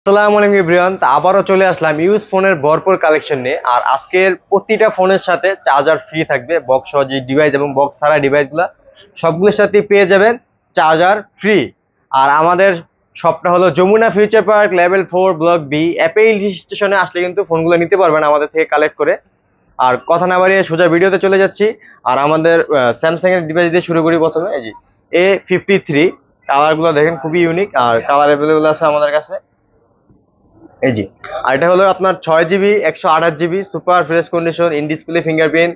আসসালামু আলাইকুম এভরিওয়ান। আবারও চলে আসলাম ইউজ ফোনের ভরপুর কালেকশন নিয়ে। আর আজকের প্রতিটা ফোনের সাথে চার্জার ফ্রি থাকবে। বক্স সহ যে ডিভাইস এবং বক্স ছাড়া ডিভাইসগুলো সবগুলোর সাথে পেয়ে যাবেন চার্জার ফ্রি। আর আমাদের শপটা হলো Jamuna Future Park level 4 block B. Apple স্টেশনে আসলে কিন্তু ফোনগুলো নিতে পারবেন আমাদের থেকে কালেক্ট করে। আর কথা না বাড়িয়ে সোজা ভিডিওতে চলে যাচ্ছি। আর আমাদের স্যামসাং এর ডিভাইস দিয়ে শুরু করি। প্রথমে এই যে A53 কালারগুলো দেখেন খুবই ইউনিক, আর কালার অ্যাভেলেবল আছে আমাদের কাছে। এই জি, আর এটা হলো আপনার 6 GB 128 GB super fresh condition in display fingerprint.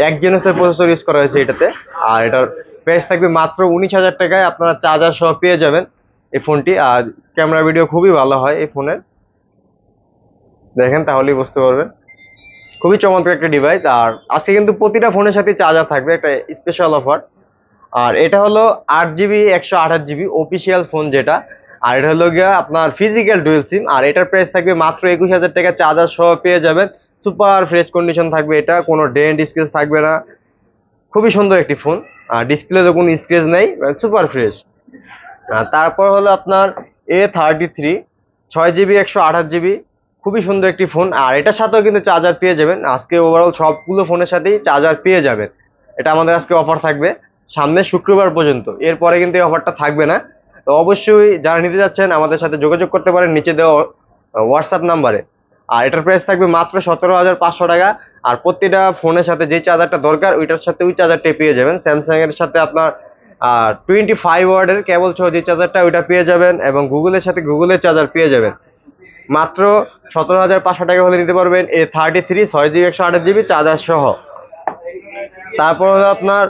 1 জেনসের প্রসেসর ইউজ করা হয়েছে এটাতে। আর এটার প্রাইস থাকবে মাত্র 19,000 টাকায়। আপনারা চার্জার সহ পেয়ে যাবেন এই ফোনটি। আর ক্যামেরা ভিডিও খুবই ভালো হয় এই ফোনের, দেখেন তাহলেই বুঝতে পারবেন। খুবই চমৎকার একটা ডিভাইস। আর আজকে কিন্তু প্রতিটা ফোনের সাথে চার্জার থাকবে, একটা স্পেশাল অফার। আর এটা হলো 8 জিবি 128 জিবি অফিসিয়াল ফোন যেটা। আর এটা হলো গিয়া আপনার ফিজিক্যাল ডুয়েল সিম। আর এটার প্রাইস থাকবে মাত্র 21,000 টাকা। চার্জার সহ পেয়ে যাবেন। সুপার ফ্রেশ কন্ডিশন থাকবে, এটা কোনো ডেন্ট স্ক্র্যাচ থাকবে না। খুবই সুন্দর একটি ফোন। আর ডিসপ্লেতে কোনো স্ক্র্যাচ নেই, সুপার ফ্রেশ। আর তারপর হলো আপনার A33 6 জিবি 128 জিবি, খুবই সুন্দর একটি ফোন। আর এটার সাথেও কিন্তু চার্জার পেয়ে যাবেন। আজকে ওভারঅল সবগুলো ফোনের সাথেই চার্জার পেয়ে যাবেন। এটা আমাদের আজকে অফার থাকবে সামনে শুক্রবার পর্যন্ত, এরপরে কিন্তু এই অফারটা থাকবে না। তো অবশ্যই যারা নিতে যাচ্ছেন আমাদের সাথে যোগাযোগ করতে পারেন নিচে দেওয়া হোয়াটসঅ্যাপ নাম্বারে। আর এটার প্রাইস থাকবে মাত্র 17,500 টাকা। আর প্রতিটা ফোনের সাথে যে চার্জারটা দরকার ওইটার সাথে ওই চার্জারটাই পেয়ে যাবেন। স্যামসাং এর সাথে আপনার 25 ওয়াটের কেবল সহ যে চার্জারটা ওইটা পেয়ে যাবেন, এবং গুগলের সাথে গুগলের চার্জার পেয়ে যাবেন। মাত্র 17,500 টাকা হলে নিতে পারবেন A33 6 জিবি 128 জিবি চার্জার সহ। তারপর হলো আপনার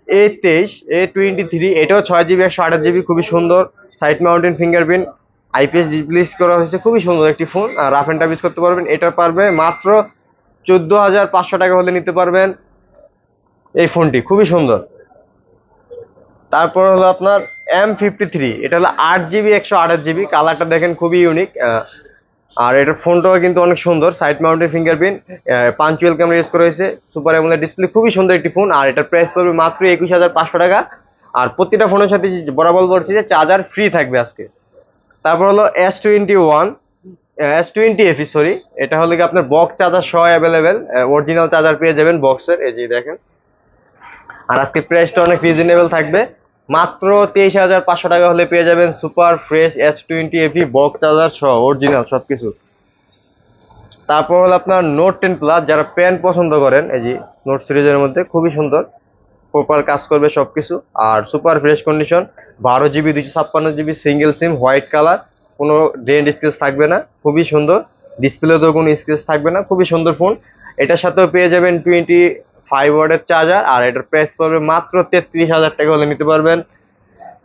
A23 এটাও 6 জিবি 128 জিবি, খুবই সুন্দর। Side mounted fingerprint IPS display করা হয়েছে, খুবই সুন্দর একটি ফোন। আর রাফ এন্ড টাফ ইউজ করতে পারবেন। এটা পারবে মাত্র 14,500 টাকা হলে নিতে পারবেন এই ফোনটি, খুবই সুন্দর। তারপর হলো আপনার M53, এটা হলো 8 জিবি 128 জিবি, কালারটা দেখেন খুবই ইউনিক। আর এটার ফোনটাও কিন্তু অনেক সুন্দর, side mounted fingerprint, punctual camera use করা হয়েছে, সুপার অ্যামোলেড ডিসপ্লে, খুবই সুন্দর একটি ফোন। আর এটার প্রাইস পড়বে মাত্র 21,500 টাকা। আর প্রতিটা ফোনের সাথে বরাবর বলছি যে চার্জার ফ্রি থাকবে আজকে। তারপর হলো S20 সরি, এটা হলো কি আপনার বক্স চার্জার সহ অ্যাভেলেবেল। অরিজিনাল চার্জার পেয়ে যাবেন বক্সের, এই যে দেখেন। আর আজকে প্রাইসটা অনেক রিজনেবল থাকবে, মাত্র 23,500 টাকা হলে পেয়ে যাবেন super fresh S20 box charger সহ অরিজিনাল সবকিছু। তারপর হলো আপনার নোট 10 প্লাস, যারা পেন পছন্দ করেন, এই যে নোট সিরিজের মধ্যে খুবই সুন্দর, প্রপার কাজ করবে সবকিছু। আর super fresh condition, 12 GB 256 GB single SIM, white colour, কোনো ডেন্ট স্ক্র্যাচ থাকবে না, খুবই সুন্দর। ডিসপ্লেতেও কোনো স্ক্র্যাচ থাকবে না, খুবই সুন্দর ফোন। এটার সাথেও পেয়ে যাবেন 25 ওয়াটের চার্জার। আর এটার প্রাইস পড়বে মাত্র 33,000 টাকা হলে নিতে পারবেন।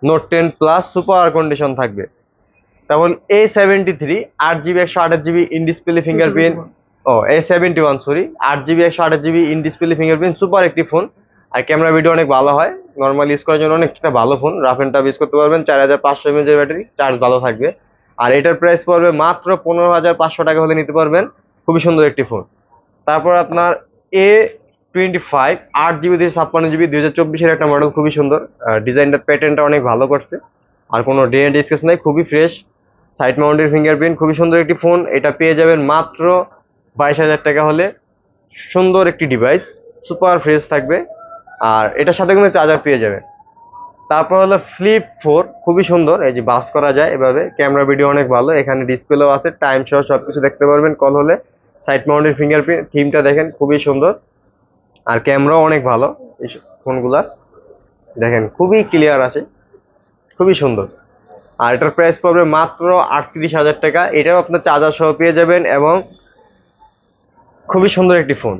নোট 10 প্লাস সুপার কন্ডিশন থাকবে। তারপর A73 8 GB 128 GB in display fingerprint, A71 sorry, 8 GB 128 GB in display fingerprint, super একটি ফোন। আর ক্যামেরা ভিডিও অনেক ভালো হয়, নর্মাল ইউজ করার জন্য অনেকটা ভালো ফোন। রাফ এন্ড টাফ ইউজ করতে পারবেন। 4,500 mAh ব্যাটারি, চার্জ ভালো থাকবে। আর এটার প্রাইস পড়বে মাত্র 15,500 টাকা হলে নিতে পারবেন, খুবই সুন্দর একটি ফোন। তারপর আপনার A25 8 জিবি 256 জিবি 2024-এর একটা মডেল, খুবই সুন্দর। ডিজাইনটা প্যাটার্নটা অনেক ভালো করছে। আর কোনো ডেন্ট স্ক্র্যাচ নাই, খুবই ফ্রেশ, সাইড মাউন্টেড ফিঙ্গারপ্রিন্ট, খুবই সুন্দর একটি ফোন। এটা পেয়ে যাবেন মাত্র 22,000 টাকা হলে। সুন্দর একটি ডিভাইস, সুপার ফ্রেশ থাকবে। আর এটার সাথে কিন্তু চার্জার পেয়ে যাবেন। তারপর হলো Flip 4, খুবই সুন্দর, এই যে বাস করা যায় এভাবে, ক্যামেরা ভিডিও অনেক ভালো। এখানে ডিসপ্লেও আছে, টাইম সহ সবকিছু দেখতে পারবেন কল হলে। সাইড মাউন্টেড ফিঙ্গারপ্রিন্ট, থিমটা দেখেন খুবই সুন্দর। আর ক্যামেরাও অনেক ভালো এই ফোনগুলা, দেখেন খুবই ক্লিয়ার আছে, খুবই সুন্দর। আর এটার প্রাইস পড়বে মাত্র 38,000 টাকা। এটাও আপনার চার্জার সহ পেয়ে যাবেন, এবং খুবই সুন্দর একটি ফোন।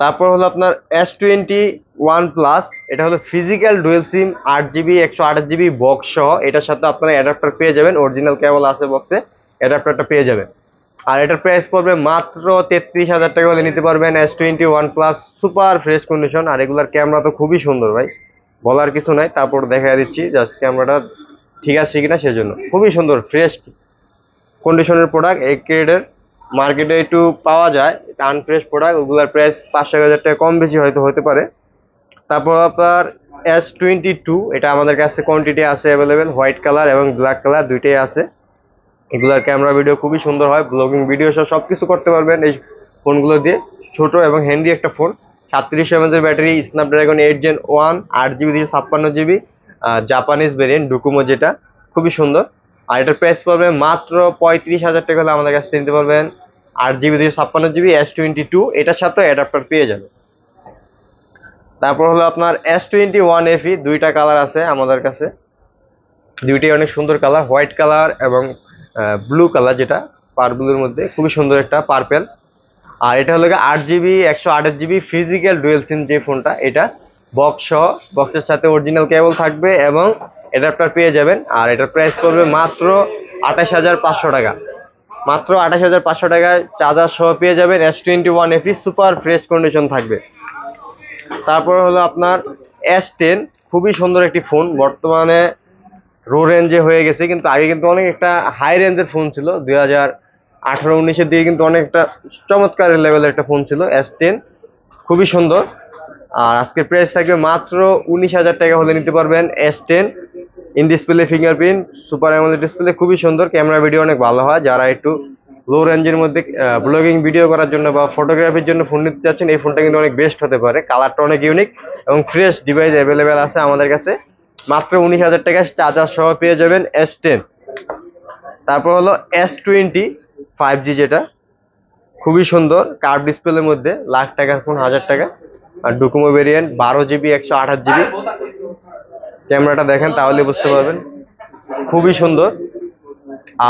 তারপর হলো আপনার S21 প্লাস, এটা হলো ফিজিক্যাল ডুয়েল সিম, 8 জিবি 128 জিবি বক্স সহ। এটার সাথে আপনারা অ্যাডাপ্টার পেয়ে যাবেন, অরিজিনাল কেবল আছে বক্সে, অ্যাডাপ্টারটা পেয়ে যাবেন। আর এটার প্রাইস পড়বে মাত্র 33,000 টাকা হলে নিতে পারবেন S21 plus, super fresh condition. আর এগুলার ক্যামেরা তো খুবই সুন্দর ভাই, বলার কিছু নাই। তারপর দেখা দিচ্ছি জাস্ট ক্যামেরাটা ঠিক আছে কিনা, সেজন্য খুবই সুন্দর ফ্রেশ কন্ডিশনের প্রোডাক্ট। এই গ্রেডের মার্কেটে একটু পাওয়া যায় আনফ্রেশ প্রোডাক্ট, ওগুলোর প্রাইস 5,000 টাকা কম বেশি হয়তো হতে পারে। তারপর আপনার S22, এটা আমাদের কাছে কোয়ান্টিটি আছে অ্যাভেলেবেল, হোয়াইট কালার এবং ব্ল্যাক কালার দুইটাই আছে। এগুলার ক্যামেরা ভিডিও খুবই সুন্দর হয়, ব্লগিং ভিডিও সবকিছু করতে পারবেন এই ফোনগুলো দিয়ে। ছোট এবং হ্যান্ডি একটা phone, 37 mAh battery, Snapdragon 8 Gen 1, 8 GB 256 GB, Japanese variant Docomo, যেটা খুবই সুন্দর। আর এটার প্রাইস পড়বে মাত্র 35,000 টাকা হলে আমাদের কাছ থেকে নিতে পারবেন। 8 GB 256 GB S22, এটার সাথে অ্যাডাপ্টার পেয়ে যাবেন। তারপর হলো আপনার S21 FE, দুইটা কালার আছে আমাদের কাছে, দুইটাই অনেক সুন্দর কালার, হোয়াইট কালার এবং ব্লু কালার, যেটা পার্পলের মধ্যে খুবই সুন্দর একটা পার্পেল। আর এটা হলো 8 GB 128 GB ফিজিক্যাল ডুয়েল সিম যে ফোনটা, এটা বক্স সহ, বক্সের সাথে অরিজিনাল কেবল থাকবে এবং অ্যাডাপ্টার পেয়ে যাবেন। আর এটার প্রাইস পড়বে মাত্র 28,500 টাকা, মাত্র 28,500 টাকায় চার্জার সহ পেয়ে যাবেন। S21 FE super fresh condition থাকবে। তারপর হলো আপনার S10, খুবই সুন্দর একটি ফোন, বর্তমানে লো রেঞ্জে হয়ে গেছে, কিন্তু আগে কিন্তু অনেক একটা হাই রেঞ্জের ফোন ছিল, 2018-19-এর দিকে কিন্তু অনেকটা চমৎকার লেভেলের একটা ফোন ছিল S10, খুবই সুন্দর। আর আজকের প্রাইস থাকবে মাত্র 19,000 টাকা হলে নিতে পারবেন S10। In display fingerprint, super AMOLED display, খুবই সুন্দর, ক্যামেরা ভিডিও অনেক ভালো হয়। যারা একটু লো রেঞ্জের মধ্যে ব্লগিং ভিডিও করার জন্য বা ফটোগ্রাফির জন্য ফোন নিতে চাচ্ছেন, এই ফোনটা কিন্তু অনেক বেস্ট হতে পারে। কালারটা অনেক ইউনিক এবং ফ্রেশ ডিভাইস অ্যাভেলেবেল আছে আমাদের কাছে। মাত্র 19,000 টাকায় চার্জার সহ পেয়ে যাবেন S10। তারপর হলো S20 5G, যেটা খুবই সুন্দর, কার্ভ ডিসপ্লের মধ্যে, লাখ টাকার ফোন, 1000 টাকা। আর ডোকোমো ভেরিয়েন্ট, 12 GB 128 GB। ক্যামেরাটা দেখেন তাহলে বুঝতে পারবেন, খুবই সুন্দর।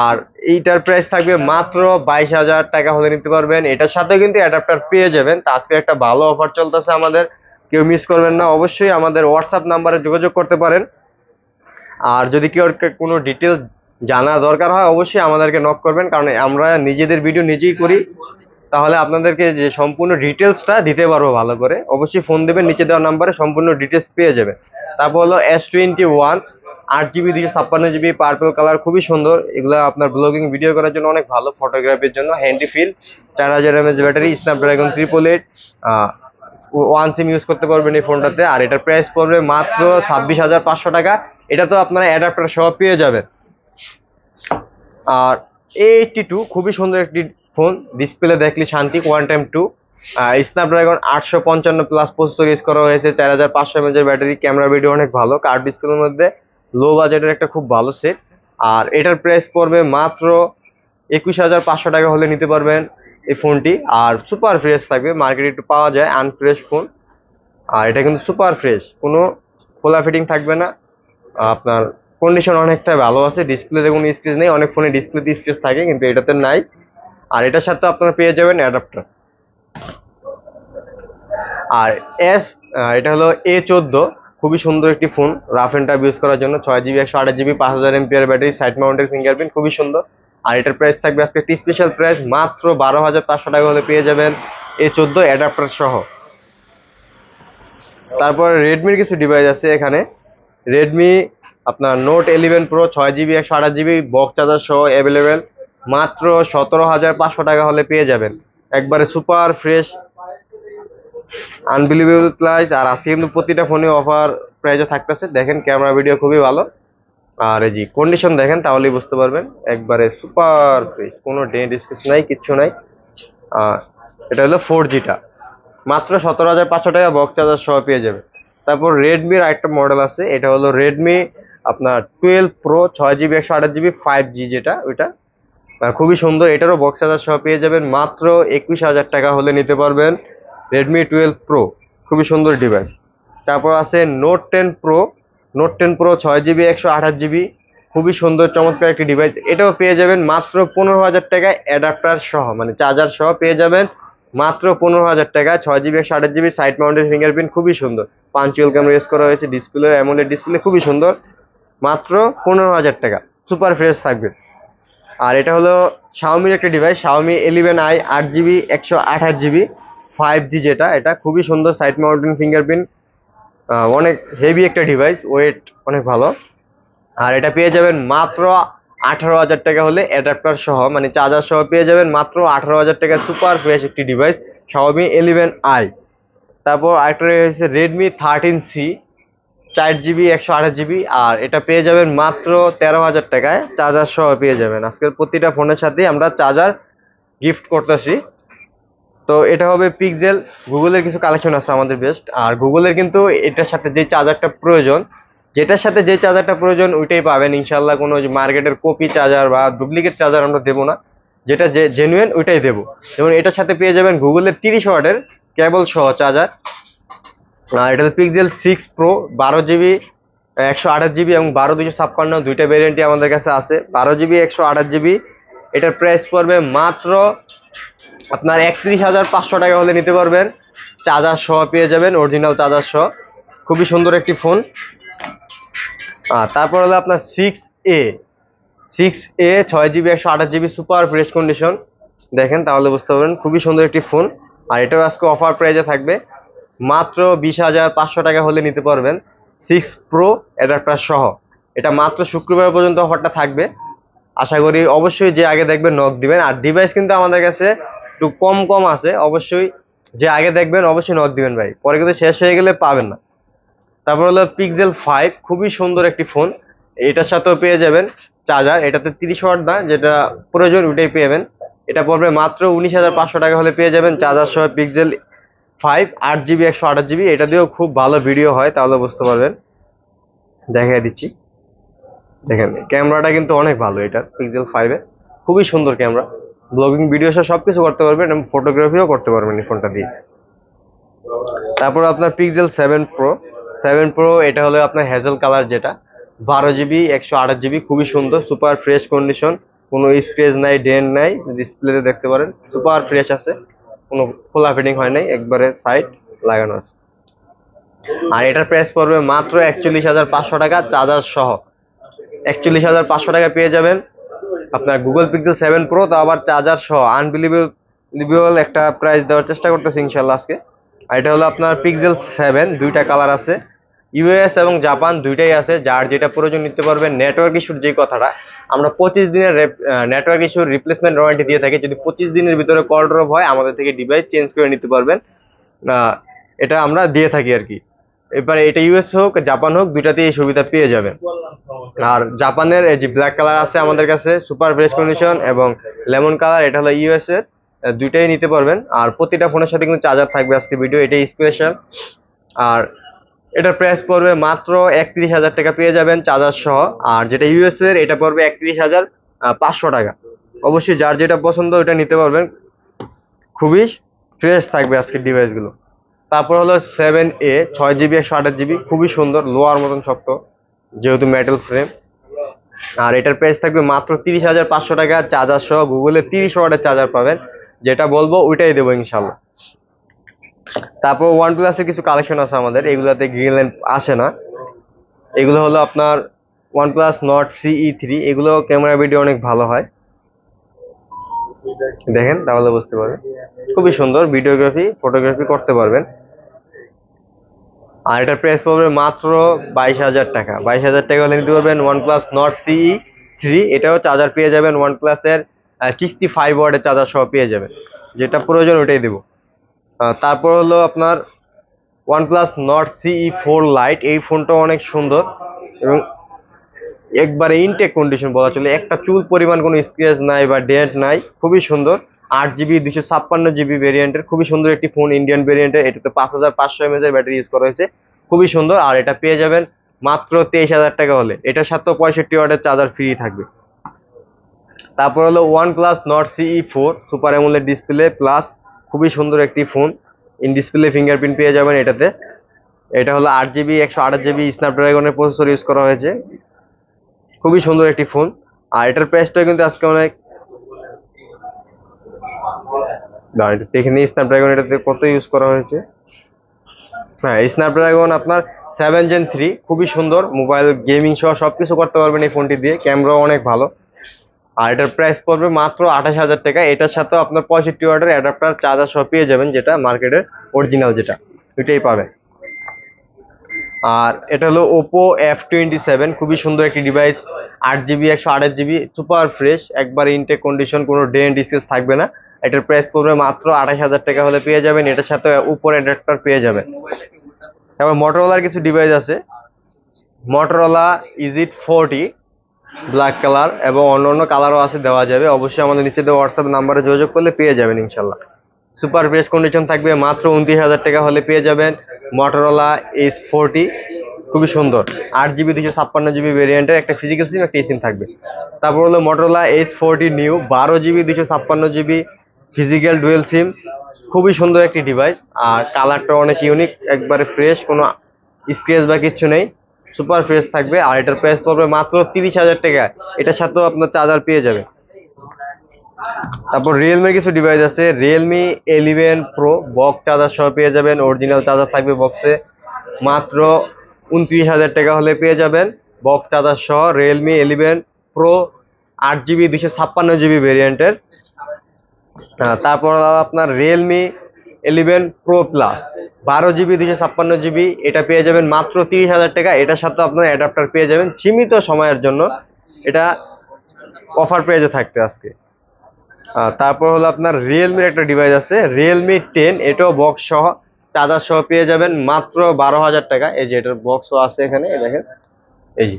আর এইটার প্রাইস থাকবে মাত্র 22,000 টাকা হলে নিতে পারবেন। এটার সাথে কিন্তু অ্যাডাপ্টার পেয়ে যাবেন। তা আজকে একটা ভালো অফার চলতেছে আমাদের, কেউ মিস করবেন না। অবশ্যই আমাদের হোয়াটসঅ্যাপ নাম্বারে যোগাযোগ করতে পারেন। আর যদি কেউ কোনো ডিটেলস জানা দরকার হয়, অবশ্যই আমাদেরকে নক করবেন, কারণ আমরা নিজেদের ভিডিও নিজেই করি, তাহলে আপনাদেরকে যে সম্পূর্ণ ডিটেলসটা দিতে পারবো ভালো করে। অবশ্যই ফোন দেবেন, নিচে দেওয়া নাম্বারে সম্পূর্ণ ডিটেলস পেয়ে যাবেন। তারপর হলো S21 8 GB 256 GB purple colour, খুবই সুন্দর। এগুলো আপনার ব্লগিং ভিডিও করার জন্য অনেক ভালো, ফটোগ্রাফির জন্য handy feel, 4000 mAh battery, Snapdragon 888, 1 SIM use করতে পারবেন এই ফোনটাতে। আর এটার প্রাইস পড়বে মাত্র 26,500 টাকা। এটা তো আপনারা অ্যাডাপ্টার সহ পেয়ে যাবেন। আর A82, খুবই সুন্দর একটি ফোন, ডিসপ্লে দেখলে শান্তি, কোয়ান্টাম 2, স্ন্যাপড্রাগন 855+ প্রসেসর ইউজ করা হয়েছে, 4500 mAh ব্যাটারি, ক্যামেরা ভিডিও অনেক ভালো, কার্ভ ডিসপ্লের মধ্যে, লো বাজেটের একটা খুব ভালো সেট। আর এটার প্রাইস পড়বে মাত্র 21,500 টাকা হলে নিতে পারবেন এই ফোনটি। আর সুপার ফ্রেশ থাকবে, মার্কেটে একটু পাওয়া যায় আনফ্রেশ ফোন, আর এটা কিন্তু সুপার ফ্রেশ, কোনো খোলা ফিটিং থাকবে না। আপনার কন্ডিশন অনেকটা ভালো আছে, ডিসপ্লেতে কোনো স্ক্র্যাচ নেই, অনেক ফোনে ডিসপ্লেতে স্ক্র্যাচ থাকে কিন্তু এটাতে নাই। আর এটার সাথে আপনারা পেয়ে যাবেন অ্যাডাপ্টার। আর এটা হলো A14, খুবই সুন্দর একটি ফোন, রাফ এন্ড টাফ ইউজ করার জন্য, 6 GB 128 GB 5000 mAh battery, side mounted fingerprint, খুবই সুন্দর। আর এটার প্রাইস থাকবে আজকে একটি স্পেশাল প্রাইস, মাত্র 12,500 টাকা হলে পেয়ে যাবেন A14 অ্যাডাপ্টার সহ। তারপর রেডমির কিছু ডিভাইস আছে এখানে, রেডমি আপনার note 11 pro 6 GB 128 GB box charger সহ অ্যাভেলেবেল, মাত্র 17,500 টাকা হলে পেয়ে যাবেন। একবারে সুপার ফ্রেশ, আনবিলিভেবল প্রাইস। আর আজকে কিন্তু প্রতিটা ফোনে অফার প্রাইসে থাকতেছে, দেখেন ক্যামেরা ভিডিও খুবই ভালো। আর এই যে কন্ডিশন দেখেন তাহলেই বুঝতে পারবেন, একবারে সুপার ফ্রেশ, কোনো ডেন্ট স্ক্র্যাচ নাই, কিচ্ছু নাই। এটা হলো 4Gটা, মাত্র 17,500 টাকা বক্স চার্জার সহ পেয়ে যাবে। তারপর রেডমির আরেকটা মডেল আছে, এটা হলো রেডমি আপনার 12 প্রো 6 GB 128 GB 5G, যেটা ওইটা খুবই সুন্দর, এটারও বক্স চার্জার সহ পেয়ে যাবেন। মাত্র 21,000 টাকা হলে নিতে পারবেন রেডমি 12 প্রো, খুবই সুন্দর ডিভাইস। তারপর আছে note 10 pro, note 10 pro 6 GB 128 GB, খুবই সুন্দর চমৎকার একটি ডিভাইস, এটাও পেয়ে যাবেন মাত্র 15,000 টাকায় অ্যাডাপ্টার সহ, মানে চার্জার সহ পেয়ে যাবেন মাত্র 15,000 টাকায়, 6 GB 128 GB side mounted fingerprint, খুবই সুন্দর, পাঞ্চুয়াল ক্যামেরা ইউজ করা হয়েছে, ডিসপ্লে অ্যামোলেড ডিসপ্লে, খুবই সুন্দর, মাত্র 15,000 টাকা, সুপার ফ্রেশ থাকবে। আর এটা হলো শাওমির একটা device, Xiaomi 11i 8 GB 128 GB 5G, যেটা এটা খুবই সুন্দর, সাইড মাউন্টেন ফিঙ্গারপ্রিন্ট, অনেক হেভি একটা ডিভাইস, ওয়েট অনেক ভালো। আর এটা পেয়ে যাবেন মাত্র 18,000 টাকা হলে অ্যাডাপ্টার সহ, মানে চার্জার সহ পেয়ে যাবেন মাত্র 18,000 টাকা, সুপার ফ্রেশ একটি ডিভাইস, শাওমি 11i। তারপর আরেকটা রয়েছে রেডমি 13C 4 GB 128 GB, আর এটা পেয়ে যাবেন মাত্র 13,000 টাকায়, চার্জার সহ পেয়ে যাবেন। আজকের প্রতিটা ফোনের সাথেই আমরা চার্জার গিফট করতেছি। তো এটা হবে পিক্সেল। গুগলের কিছু কালেকশন আছে আমাদের বেস্ট, আর গুগলের কিন্তু এটার সাথে যে চার্জারটা প্রয়োজন, যেটার সাথে যে চার্জারটা প্রয়োজন ওইটাই পাবেন ইনশাল্লাহ। কোনো মার্কেটের কপি চার্জার বা ডুপ্লিকেট চার্জার আমরা দেবো না, যেটা জেনুইন ওইটাই দেবো। যেমন এটার সাথে পেয়ে যাবেন গুগলের 30 ওয়াটের কেবল সহ চার্জার। আর এটা পিক্সেল 6 Pro, 12 GB 128 GB এবং 12 256, দুইটা ভেরিয়েন্টই আমাদের কাছে আছে। 12 GB 128 GB, এটার প্রাইস পড়বে মাত্র আপনার 31,500 টাকা হলে নিতে পারবেন। চার্জার সহ পেয়ে যাবেন, অরিজিনাল চার্জার সহ। খুবই সুন্দর একটি ফোন। তারপর হলো আপনার 6A 6A 128 GB super fresh condition. দেখেন তাহলে বুঝতে পারবেন, খুবই সুন্দর একটি ফোন। আর এটাও আজকে অফার প্রাইজে থাকবে, মাত্র 20,500 টাকা হলে নিতে পারবেন 6 Pro অ্যাডাপ্টার সহ। এটা মাত্র শুক্রবার পর্যন্ত অফারটা থাকবে। আশা করি অবশ্যই যে আগে দেখবেন নক দিবেন। আর ডিভাইস কিন্তু আমাদের কাছে একটু কম কম আছে, অবশ্যই যে আগে দেখবেন অবশ্যই নক দিবেন ভাই, পরে কিন্তু শেষ হয়ে গেলে পাবেন না। তারপর হলো পিক্সেল 5, খুবই সুন্দর একটি ফোন। এটার সাথেও পেয়ে যাবেন চার্জার, এটাতে 30 ওয়াট না, যেটা প্রয়োজন ওইটাই পেয়ে। এটা পড়বে মাত্র 19,500 টাকা হলে পেয়ে যাবেন চার্জার সহ পিক্সেল 5 8 GB 128 GB। এটা দিয়েও খুব ভালো ভিডিও হয়, তাহলে বুঝতে পারবেন। দেখাই দিচ্ছি, দেখেন ক্যামেরাটা কিন্তু অনেক ভালো এটার পিক্সেল 5 এর, খুবই সুন্দর ক্যামেরা। ব্লগিং ভিডিও সহ সবকিছু করতে পারবেন এবং ফটোগ্রাফিও করতে পারবেন এই ফোনটা দিয়ে। তারপর আপনার পিক্সেল 7 Pro, এটা হলো আপনার হ্যাজেল কালার, যেটা 12 GB 128 GB, খুবই সুন্দর, সুপার ফ্রেশ কন্ডিশন, কোনো স্ক্র্যাচ নাই, ডেন্ট নাই, ডিসপ্লেতে দেখতে পারেন সুপার ফ্রেশ আছে, কোনো খোলা ফিটিং হয় নাই, একবারে সাইড লাগানো আছে। আর এটার প্রাইস পড়বে মাত্র 41,500 টাকা চার্জার সহ। 41,500 টাকা পেয়ে যাবেন আপনার গুগল পিক্সেল 7 Pro, তো আবার চার্জার সহ। আনবিলিভেবল একটা প্রাইস দেওয়ার চেষ্টা করতেছি ইনশাল্লাহ আজকে। আর এটা হলো আপনার পিক্সেল 7, দুইটা কালার আছে, ইউএস এবং জাপান দুইটাই আছে, যার যেটা প্রয়োজন নিতে পারবেন। নেটওয়ার্ক ইস্যুর যে কথাটা, আমরা 25 দিনের নেটওয়ার্ক ইস্যুর রিপ্লেসমেন্ট ওয়ারেন্টি দিয়ে থাকি। যদি 25 দিনের ভিতরে কল ড্রপ হয় আমাদের থেকে ডিভাইস চেঞ্জ করে নিতে পারবেন, এটা আমরা দিয়ে থাকি আর কি। এবারে এটা ইউএস হোক জাপান হোক, দুইটাতেই এই সুবিধা পেয়ে যাবেন। আর জাপানের এই যে ব্ল্যাক কালার আছে আমাদের কাছে, সুপার ফ্রেশ কন্ডিশন, এবং লেমন কালার, এটা হলো ইউএস এর, দুইটাই নিতে পারবেন। আর প্রতিটা ফোনের সাথে কিন্তু চার্জার থাকবে আজকে ভিডিও, এটাই স্পেশাল। আর এটার প্রাইস পড়বে মাত্র 31,000 টাকা পেয়ে যাবেন চার্জার সহ। আর যেটা ইউএস এর, এটা পড়বে 31,500 টাকা। অবশ্যই যার যেটা পছন্দ ওটা নিতে পারবেন, খুবই ফ্রেশ থাকবে আজকের ডিভাইসগুলো। তারপর হলো 7A 6 GB 128 GB, খুবই সুন্দর, লোহার মতন শক্ত যেহেতু মেটাল ফ্রেম। আর এটার প্রাইস থাকবে মাত্র 30,500 টাকা চার্জার সহ। গুগলের 30 ওয়াটের চার্জার পাবেন, যেটা বলবো ওইটাই দেবো ইনশাল্লাহ। তারপর OnePlus এর কিছু কালেকশন আছে আমাদের, এগুলাতে গ্রিন ল্যাম্প আসে না। এগুলো হলো আপনার OnePlus Nord CE3, এগুলো ক্যামেরা ভিডিও অনেক ভালো হয়, দেখেন তাহলে বুঝতে পারবেন, খুবই সুন্দর ভিডিওগ্রাফি ফটোগ্রাফি করতে পারবেন। আর এটার প্রাইস পড়বে মাত্র 22,000 টাকা। 22,000 টাকা হলে নিতে পারবেন OnePlus Nord CE3। এটাও চার্জার পেয়ে যাবেন OnePlus এর 65 ওয়াটের চার্জার সহ পেয়ে যাবেন, যেটা প্রয়োজন ওটাই দেবো। তারপর হলো আপনার OnePlus Nord CE4 Lite, এই ফোনটাও অনেক সুন্দর এবং একবারে ইনটেক কন্ডিশন বলা চলে, একটা চুল পরিমাণ কোনো স্ক্র্যাচ নাই বা ডেন্ট নাই, খুবই সুন্দর। 8 GB 256 GB ভেরিয়েন্টের, খুবই সুন্দর একটি ফোন, ইন্ডিয়ান ভেরিয়েন্টের। এটাতে 5,500 mAh এর ব্যাটারি ইউজ করা হয়েছে, খুবই সুন্দর। আর এটা পেয়ে যাবেন মাত্র 23,000 টাকা হলে। এটার সাথে 65 ওয়াটের চার্জার ফ্রি থাকবে। তারপর হলো OnePlus Nord CE4 super AMOLED display plus, খুবই সুন্দর একটি ফোন, ইন ডিসপ্লে ফিঙ্গারপ্রিন্ট পেয়ে যাবেন এটাতে। এটা হলো 8 GB 128 GB স্ন্যাপড্রাগনের প্রসেসর ইউজ করা হয়েছে, খুবই সুন্দর একটি ফোন। আর এটার প্রাইসটা কিন্তু আজকে অনেক, দেখে নিই স্ন্যাপড্রাগন এটাতে কত ইউজ করা হয়েছে। হ্যাঁ, স্ন্যাপড্রাগন আপনার 7 Gen 3, খুবই সুন্দর, মোবাইল গেমিং সহ সবকিছু করতে পারবেন এই ফোনটি দিয়ে, ক্যামেরাও অনেক ভালো। আর এটার প্রাইস পড়বে মাত্র 28,000 টাকা। এটার সাথেও আপনার 65 ওয়াটের অ্যাডাপ্টার চার্জার সহ পেয়ে যাবেন, যেটা মার্কেটের অরিজিনাল যেটা ওইটাই পাবেন। আর এটা হলো Oppo F27, খুবই সুন্দর একটি device, 8 GB 128 GB super fresh, একবার ইনটেক কন্ডিশন, কোনো ডেন্ট স্ক্র্যাচ থাকবে না। এটার প্রাইস পড়বে মাত্র 28,000 টাকা হলে পেয়ে যাবেন। এটার সাথে উপর অ্যাডাপ্টার পেয়ে যাবেন। তারপর মোটরোলার কিছু ডিভাইস আছে, মটোরোলা ইজিট 40 ব্ল্যাক কালার এবং অন্য কালারও আছে, দেওয়া যাবে। অবশ্যই আমাদের নিচে দেওয়া হোয়াটসঅ্যাপ নাম্বারে যোগাযোগ করলে পেয়ে যাবেন ইনশাল্লাহ। সুপার ফ্রেশ কন্ডিশন থাকবে, মাত্র 29,000 টাকা হলে পেয়ে যাবেন মটোরোলা H40। খুবই সুন্দর, 8GB 256GB ভেরিয়েন্টের একটা ফিজিক্যাল সিম একটা সিম থাকবে। তারপর হলো Motorola H40 new 12GB 256GB physical dual SIM. খুবই সুন্দর একটি ডিভাইস, আর কালারটা অনেক ইউনিক, একবারে ফ্রেশ, কোনো স্ক্র্যাচ বা কিচ্ছু নেই, সুপার ফ্রেশ থাকবে। আর এটার প্রাইস পড়বে মাত্র 30,000 টাকা। এটার সাথেও আপনার চার্জার পেয়ে যাবে। তারপর রিয়েলমির কিছু ডিভাইস আছে, রিয়েলমি 11 প্রো বক্স চার্জার সহ পেয়ে যাবেন, অরিজিনাল চার্জার থাকবে বক্সে, মাত্র 29,000 টাকা হলে পেয়ে যাবেন বক্স চার্জার সহ রিয়েলমি 11 প্রো 8GB 256GB ভেরিয়েন্টের। তারপর আপনার Realme 11 pro plus 12GB 256GB, এটা পেয়ে যাবেন মাত্র 30,000 টাকা। এটার সাথে আপনার অ্যাডাপ্টার পেয়ে যাবেন সীমিত সময়ের জন্য, এটা অফার প্রাইজে থাকতে আজকে। তারপর হলো আপনার রিয়েলমির একটা ডিভাইস আছে রিয়েলমি 10, এটাও বক্স সহ চার্জার সহ পেয়ে যাবেন মাত্র 12,000 টাকা। এই যে এটার বক্সও আছে এখানে, দেখেন, এই যে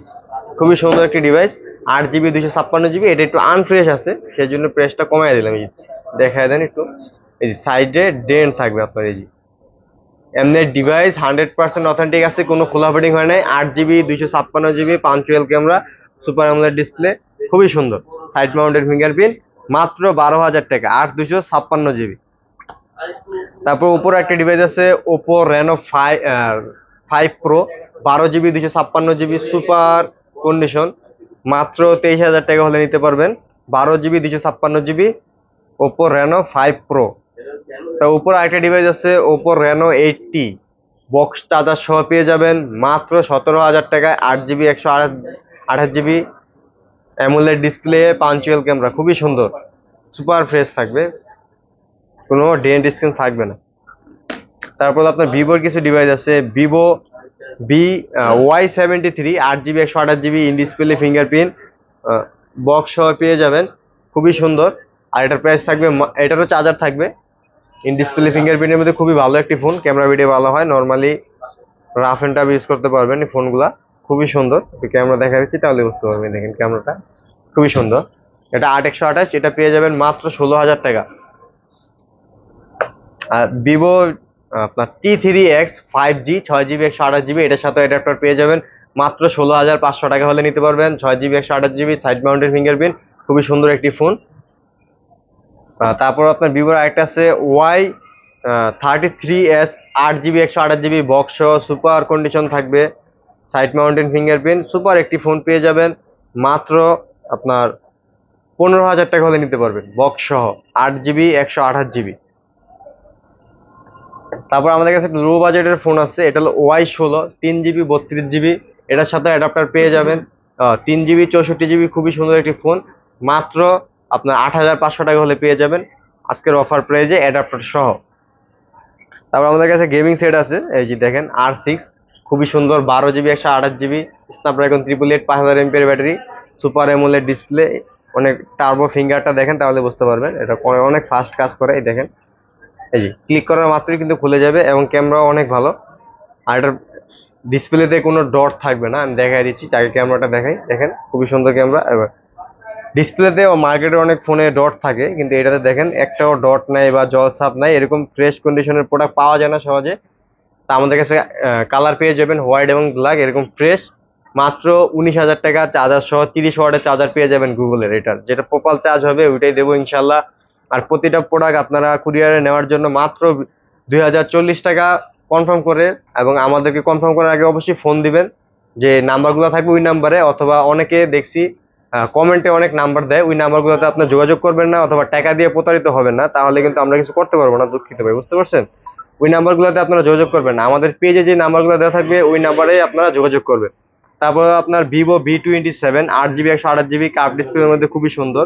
খুবই সুন্দর একটি ডিভাইস, 8GB 256GB। এটা একটু আনফ্রেশ আছে, সেই জন্য প্রাইসটা কমাই দিলাম। এই দেখায় দেন একটু, এই যে সাইডে ডেন্ট থাকবে আপনার। এই যে এমনি ডিভাইস 100% অথেন্টিক আছে, কোনো খোলা ফিটিং হয় নাই। 8GB 256GB punctual camera, super AMOLED display, খুবই সুন্দর, সাইড মাউন্টেড ফিঙ্গারপ্রিন্ট, মাত্র 12,000 টাকা, 8 256GB। তারপর উপরে একটা ডিভাইস আছে Oppo Reno 5 Pro 12GB 256GB super condition, মাত্র 23,000 টাকা হলে নিতে পারবেন। 12GB 256GB Oppo Reno 5 pro. তার উপর আরেকটা ডিভাইস আছে ওপো রেনো 80 বক্স চার্জার সহ পেয়ে যাবেন মাত্র 17,000 টাকায়, 8GB 128GB AMOLED display, punctual camera, খুবই সুন্দর, সুপার ফ্রেশ থাকবে, কোনো ডেন্ট স্ক্রিন থাকবে না। তারপর আপনার ভিভোর কিছু ডিভাইস আছে, Vivo Y73 8GB 128GB in display fingerprint box সহ পেয়ে যাবেন, খুবই সুন্দর। আর এটার প্রাইস থাকবে, এটারও চার্জার থাকবে, ইন ডিসপ্লে ফিঙ্গারপ্রিন্টের মধ্যে খুবই ভালো একটি ফোন, ক্যামেরা ভিডিও ভালো হয়, normally rough and tough use করতে পারবেন এই ফোনগুলা, খুবই সুন্দর। ক্যামেরা দেখা দিচ্ছি তাহলে বুঝতে পারবেন, দেখেন ক্যামেরাটা খুবই সুন্দর। এটা 8/128, এটা পেয়ে যাবেন মাত্র 16,000 টাকা। আর ভিভো আপনার T3X 5G 6GB 128GB, এটার সাথে অ্যাডাপ্টার পেয়ে যাবেন মাত্র 16,500 টাকা হলে নিতে পারবেন, 6GB 128GB side mounted fingerprint, খুবই সুন্দর একটি ফোন। তারপর আপনার ভিভোর আরেকটা আছে Y33s 8GB 128GB বক্স সহ সুপার কন্ডিশন থাকবে, সাইড মাউন্টেন ফিঙ্গারপ্রিন্ট, সুপার একটি ফোন পেয়ে যাবেন মাত্র আপনার 15,000 টাকা হলে নিতে পারবেন বক্স সহ 8GB 128GB। তারপর আমাদের কাছে লো বাজেটের ফোন আছে, এটা হলো Y16 3GB 32GB, এটার সাথে অ্যাডাপ্টার পেয়ে যাবেন 3GB 64GB, খুবই সুন্দর একটি ফোন, মাত্র আপনার 8,500 টাকা হলে পেয়ে যাবেন আজকের অফার প্রাইজে অ্যাডাপ্টার সহ। তারপর আমাদের কাছে গেমিং সেট আছে, এই যে দেখেন R6, খুবই সুন্দর, 12GB 128GB Snapdragon 888 5000 mAh battery, super AMOLED display, অনেক টার্বো ফিঙ্গারটা দেখেন তাহলে বুঝতে পারবেন, এটা অনেক ফাস্ট কাজ করে। এই দেখেন, এই যে ক্লিক করার মাত্রই কিন্তু খুলে যাবে, এবং ক্যামেরাও অনেক ভালো। আর এটার ডিসপ্লেতে কোনো ডট থাকবে না, আমি দেখাই দিচ্ছি, আগে ক্যামেরাটা দেখাই, দেখেন খুবই সুন্দর ক্যামেরা। এবার ডিসপ্লেতে মার্কেটে অনেক ফোনে ডট থাকে, কিন্তু এটাতে দেখেন একটাও ডট নাই বা জল ছাপ নাই, এরকম ফ্রেশ কন্ডিশনের প্রোডাক্ট পাওয়া যায় না সহজে। তা আমাদের কাছে কালার পেয়ে যাবেন হোয়াইট এবং ব্ল্যাক, এরকম ফ্রেশ, মাত্র 19,000 টাকা, চার্জার সহ 30 ওয়াটের চার্জার পেয়ে যাবেন গুগলের, এটার যেটা প্রপার চার্জ হবে ওইটাই দেবো ইনশাল্লাহ। আর প্রতিটা প্রোডাক্ট আপনারা কুরিয়ারে নেওয়ার জন্য মাত্র 2,040 টাকা কনফার্ম করে, এবং আমাদেরকে কনফার্ম করার আগে অবশ্যই ফোন দিবেন, যে নাম্বারগুলো থাকবে ওই নাম্বারে, অথবা অনেকে দেখছি কমেন্টে অনেক নাম্বার দেয়, ওই নাম্বারগুলোতে আপনার যোগাযোগ করবেন না, অথবা টাকা দিয়ে প্রতারিত হবেন না, তাহলে কিন্তু আমরা কিছু করতে পারবো না, দুঃখিত ভাই, বুঝতে পারছেন। ওই নাম্বারগুলোতে আপনারা যোগাযোগ করবেন না, আমাদের পেজে যে নাম্বারগুলো দেওয়া থাকবে ওই নাম্বারে আপনারা যোগাযোগ করবেন। তারপর আপনার Vivo V27 8GB 128GB curve ডিসপ্লের মধ্যে, খুবই সুন্দর,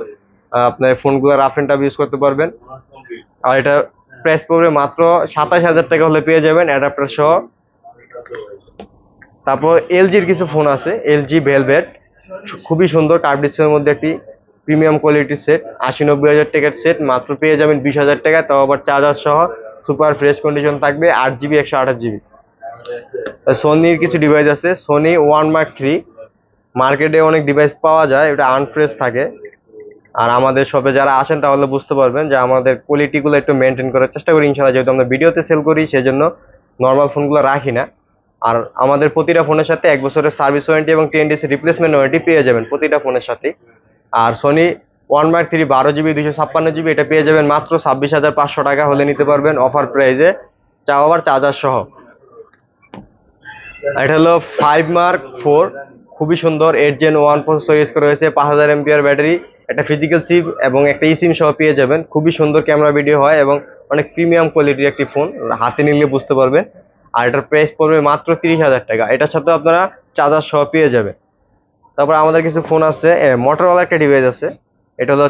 আপনার ফোনগুলো রাফ এন্ড টাফ ইউজ করতে পারবেন। আর এটা প্রাইস পড়বে মাত্র 27,000 টাকা হলে পেয়ে যাবেন অ্যাডাপ্টার সহ। তারপর এলজির কিছু ফোন আছে, LG ভেলভেট, খুবই সুন্দর কার্ভ ডিসপ্লের মধ্যে একটি প্রিমিয়াম কোয়ালিটির সেট, 80-90 হাজার টাকার সেট, মাত্র পেয়ে যাবেন 20,000 টাকা, তাও আবার চার্জার সহ, সুপার ফ্রেশ কন্ডিশন থাকবে, 8GB 128GB। সোনির কিছু ডিভাইস আছে, সোনি 1 Mark 3। মার্কেটে অনেক ডিভাইস পাওয়া যায়, এটা আনফ্রেশ থাকে। আর আমাদের শপে যারা আসেন তাহলে বুঝতে পারবেন যে আমাদের কোয়ালিটিগুলো একটু মেনটেন করার চেষ্টা করি ইনশাআল্লাহ, যেহেতু আমরা ভিডিওতে সেল করি সেজন্য নর্মাল ফোনগুলো রাখি না। আর আমাদের প্রতিটা ফোনের সাথে 1 বছরের সার্ভিস ওয়ারেন্টি এবং 10 ডেজ রিপ্লেসমেন্ট ওয়ারেন্টি পেয়ে যাবেন প্রতিটা ফোনের সাথে। আর সোনি 1 Mark 3 12 GB 256 GB এটা পেয়ে যাবেন মাত্র 26,500 টাকা হলে নিতে পারবেন অফার প্রাইজে, চাও আবার চার্জার সহ। এটা হলো 5 Mark 4, খুবই সুন্দর 8 Gen 1 প্রসেসর ইউজ করা হয়েছে, 5000 এমপিআর ব্যাটারি, একটা ফিজিক্যাল চিপ এবং একটা ইসিম সহ পেয়ে যাবেন। খুবই সুন্দর ক্যামেরা ভিডিও হয় এবং অনেক প্রিমিয়াম কোয়ালিটির একটি ফোন, হাতে নিলে বুঝতে পারবেন। আর এটার প্রাইস পড়বে মাত্র 30,000 টাকা, এটার সাথে আপনারা চার্জার সহ পেয়ে যাবেন। তারপর আমাদের কিছু ফোন আছে, মোটরোলা একটা ডিভাইস আছে, এটা হলো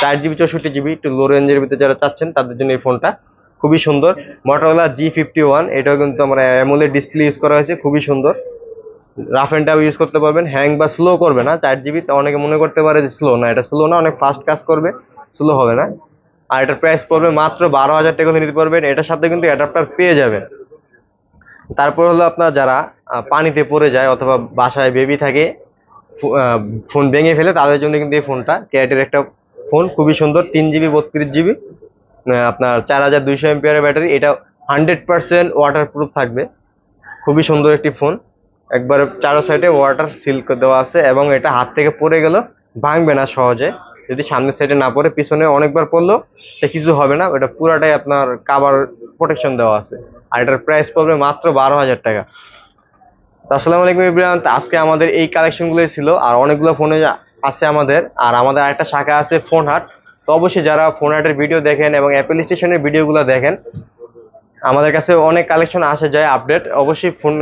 4 GB 64 GB, একটু লো রেঞ্জের ভিতরে যারা চাচ্ছেন তাদের জন্য এই ফোনটা খুবই সুন্দর। মোটরোলা G51, এটাও কিন্তু আমরা অ্যামোলেড ডিসপ্লে ইউজ করা হয়েছে, খুবই সুন্দর। রাফ এন্ড টাফ ইউজ করতে পারবেন, হ্যাং বা স্লো করবে না। 4 GB অনেকে মনে করতে পারে যে স্লো, না এটা স্লো না, অনেক ফাস্ট কাজ করবে, স্লো হবে না। আর এটার প্রাইস পড়বে মাত্র 12,000 টাকা নিতে পারবেন, এটার সাথে কিন্তু অ্যাডাপ্টার পেয়ে যাবেন। তারপর হলো আপনার যারা পানিতে পড়ে যায় অথবা বাসায় বেবি থাকে, ফোন ভেঙে ফেলে, তাদের জন্য কিন্তু এই ফোনটা ক্যাটের একটা ফোন, খুবই সুন্দর। 3 GB 32 GB, আপনার 4200 এমপিআর ব্যাটারি, এটা 100% ওয়াটার প্রুফ থাকবে, খুবই সুন্দর একটি ফোন। একবার চারো সাইডে ওয়াটার সিল দেওয়া আছে এবং এটা হাত থেকে পড়ে গেল ভাঙবে না সহজে, যদি সামনের সাইডে না পড়ে পিছনে অনেকবার পড়লো এটা কিছু হবে না, এটা পুরাটাই আপনার কাভার প্রোটেকশন দেওয়া আছে। আর এটার প্রাইস পড়বে মাত্র 12,000 টাকা। তো আসসালামু আলাইকুম এভরিওয়ান, আজকে আমাদের এই কালেকশনগুলোই ছিল, আর অনেকগুলো ফোনে আছে আমাদের। আর আমাদের আরেকটা শাখা আছে ফোন হাট, তো অবশ্যই যারা ফোন হাটের ভিডিও দেখেন এবং অ্যাপেল স্টেশনের ভিডিওগুলো দেখেন, আমাদের কাছে অনেক কালেকশন আসে যায় আপডেট, অবশ্যই ফোন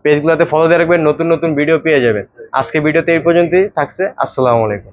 পেজগুলোতে ফলো দিয়ে রাখবেন, নতুন নতুন ভিডিও পেয়ে যাবেন। আজকে ভিডিওতে এই পর্যন্তই থাকছে, আসসালামু আলাইকুম।